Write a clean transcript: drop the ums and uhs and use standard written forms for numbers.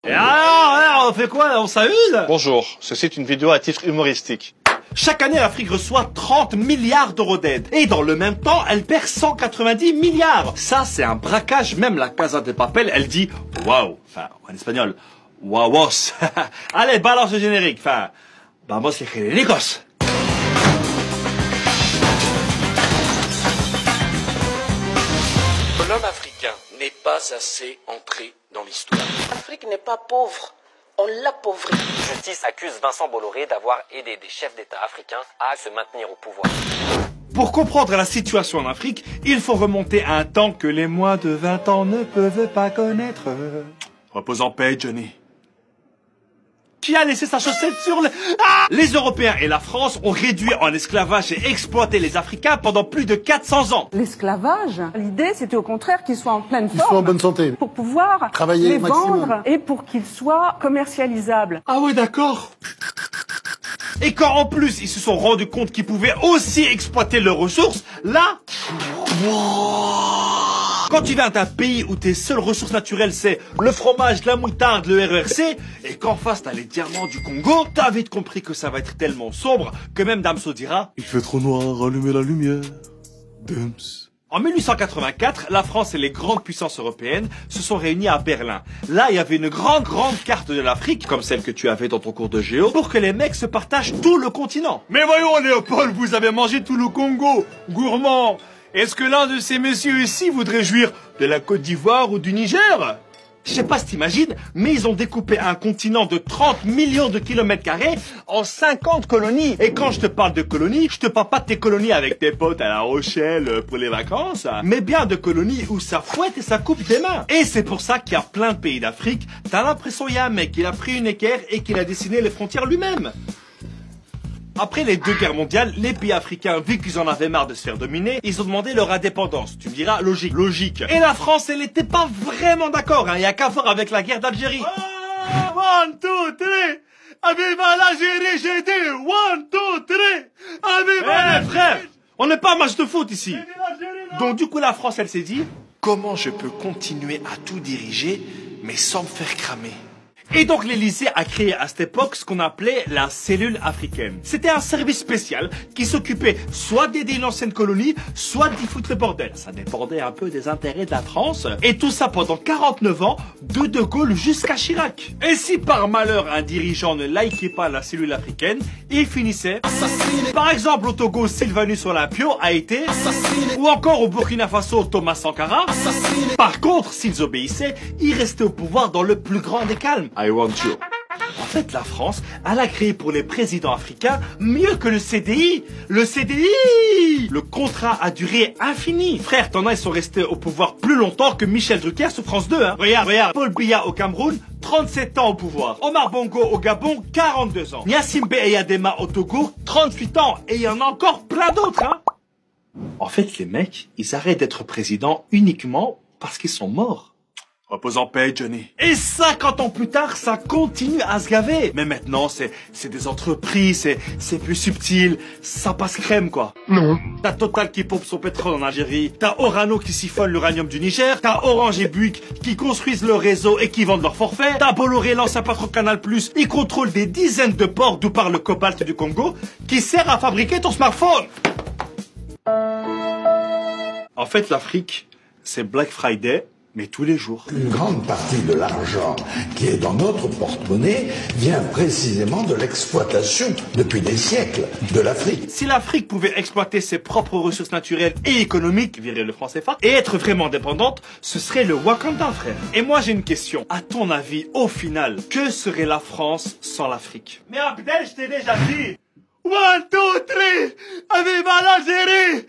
Et alors, on fait quoi? On s'amuse? Bonjour, ceci est une vidéo à titre humoristique. Chaque année, l'Afrique reçoit 30 milliards d'euros d'aide. Et dans le même temps, elle perd 190 milliards. Ça, c'est un braquage. Même la Casa de Papel, elle dit waouh. Enfin, en espagnol, wawos. Allez, balance le générique. Enfin, vamos les généricos. L'homme africain n'est pas assez entré dans l'histoire. L'Afrique n'est pas pauvre, on l'appauvrit. Justice accuse Vincent Bolloré d'avoir aidé des chefs d'État africains à se maintenir au pouvoir. Pour comprendre la situation en Afrique, il faut remonter à un temps que les moins de 20 ans ne peuvent pas connaître. Repose en paix, Johnny. Qui a laissé sa chaussette sur le... Ah! Les Européens et la France ont réduit en esclavage et exploité les Africains pendant plus de 400 ans. L'esclavage, l'idée c'était au contraire qu'ils soient en pleine forme. Ils soient en bonne santé. Pour pouvoir Travailler les au maximum. vendre et pour qu'ils soient commercialisables. Ah ouais, d'accord. Et quand en plus ils se sont rendus compte qu'ils pouvaient aussi exploiter leurs ressources, là... Quand tu viens d'un pays où tes seules ressources naturelles c'est le fromage, la moutarde, le RERC, et qu'en face t'as les diamants du Congo, t'as vite compris que ça va être tellement sombre que même Damso dira « Il fait trop noir, allumez la lumière, Dums ». En 1884, la France et les grandes puissances européennes se sont réunies à Berlin. Là, il y avait une grande carte de l'Afrique, comme celle que tu avais dans ton cours de géo, pour que les mecs se partagent tout le continent. Mais voyons, Léopold, vous avez mangé tout le Congo, gourmand. Est-ce que l'un de ces messieurs ici voudrait jouir de la Côte d'Ivoire ou du Niger? Je sais pas si t'imagines, mais ils ont découpé un continent de 30 millions de kilomètres carrés en 50 colonies. Et quand je te parle de colonies, je te parle pas de tes colonies avec tes potes à La Rochelle pour les vacances, mais bien de colonies où ça fouette et ça coupe des mains. Et c'est pour ça qu'il y a plein de pays d'Afrique, t'as l'impression qu'il y a un mec qui a pris une équerre et qu'il a dessiné les frontières lui-même. Après les deux guerres mondiales, les pays africains, vu qu'ils en avaient marre de se faire dominer, ils ont demandé leur indépendance. Tu me diras, logique. Et la France, elle était pas vraiment d'accord, hein. Il y a qu'à voir avec la guerre d'Algérie. Oh, 1, 2, 3, Aviva l'Algérie, j'ai dit 1, 2, 3, Aviva l'Algérie. Frère, on n'est pas un match de foot ici. Donc du coup, la France, elle s'est dit, comment je peux continuer à tout diriger, mais sans me faire cramer? Et donc l'Élysée a créé à cette époque ce qu'on appelait la cellule africaine. C'était un service spécial qui s'occupait soit d'aider une ancienne colonie, soit d'y foutre le bordel. Ça dépendait un peu des intérêts de la France. Et tout ça pendant 49 ans, de Gaulle jusqu'à Chirac. Et si par malheur un dirigeant ne likait pas la cellule africaine, il finissait assassiné. Par exemple au Togo, Sylvanus Olympio a été assassiné. Ou encore au Burkina Faso, Thomas Sankara assassiné. Par contre, s'ils obéissaient, ils restaient au pouvoir dans le plus grand des calmes. I want you. En fait, la France, elle a créé pour les présidents africains mieux que le CDI. Le CDI! Le contrat a duré infini. Frère, t'en as, ils sont restés au pouvoir plus longtemps que Michel Drucker sur France 2, hein. Regarde. Paul Biya au Cameroun, 37 ans au pouvoir. Omar Bongo au Gabon, 42 ans. Gnassingbé Eyadema au Togo, 38 ans. Et il y en a encore plein d'autres, hein. En fait, les mecs, ils arrêtent d'être présidents uniquement parce qu'ils sont morts. Repose en paix, Johnny. Et 50 ans plus tard, ça continue à se gaver. Mais maintenant, c'est des entreprises, c'est plus subtil, ça passe crème, quoi. Non. T'as Total qui pompe son pétrole en Algérie, t'as Orano qui siphonne l'uranium du Niger, t'as Orange et Bouygues qui construisent leur réseau et qui vendent leurs forfaits, t'as Bolloré, l'ancien patron Canal+, il contrôle des dizaines de ports d'où part le cobalt du Congo, qui sert à fabriquer ton smartphone. En fait, l'Afrique, c'est Black Friday, mais tous les jours. Une grande partie de l'argent qui est dans notre porte-monnaie vient précisément de l'exploitation, depuis des siècles, de l'Afrique. Si l'Afrique pouvait exploiter ses propres ressources naturelles et économiques, virer le franc CFA, et être vraiment indépendante, ce serait le Wakanda, frère. Et moi j'ai une question. À ton avis, au final, que serait la France sans l'Afrique? Mais Abdel, je t'ai déjà dit 1, 2, 3, Aviva l'Algérie!